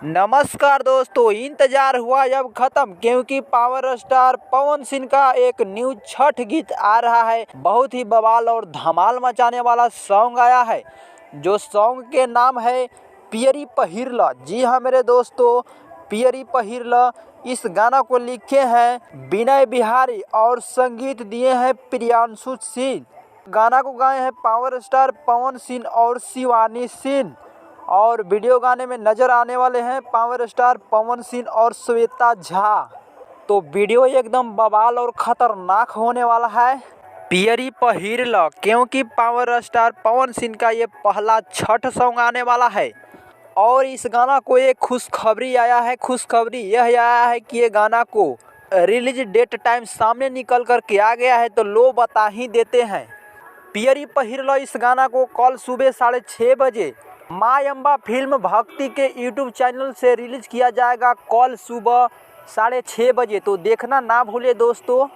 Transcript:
नमस्कार दोस्तों, इंतजार हुआ अब खत्म क्योंकि पावर स्टार पवन सिंह का एक न्यू छठ गीत आ रहा है। बहुत ही बवाल और धमाल मचाने वाला सॉन्ग आया है जो सॉन्ग के नाम है पियरी पहिरला। जी हाँ मेरे दोस्तों, पियरी पहिरला। इस गाना को लिखे हैं विनय बिहारी और संगीत दिए हैं प्रियांशु सिंह। गाना को गाए हैं पावर स्टार पवन सिंह और शिवानी सिंह। और वीडियो गाने में नजर आने वाले हैं पावर स्टार पवन सिंह और श्वेता झा। तो वीडियो एकदम बवाल और खतरनाक होने वाला है। पियरी पहिरला क्योंकि पावर स्टार पवन सिंह का ये पहला छठ सॉन्ग आने वाला है। और इस गाना को एक खुशखबरी आया है। खुशखबरी यह आया है कि ये गाना को रिलीज डेट टाइम सामने निकल कर के आ गया है, तो लो बता ही देते हैं। पियरी पहिरला इस गाना को कल सुबह 6:30 बजे माँ अम्बा फिल्म भक्ति के यूट्यूब चैनल से रिलीज किया जाएगा कल सुबह 6:30 बजे। तो देखना ना भूले दोस्तों।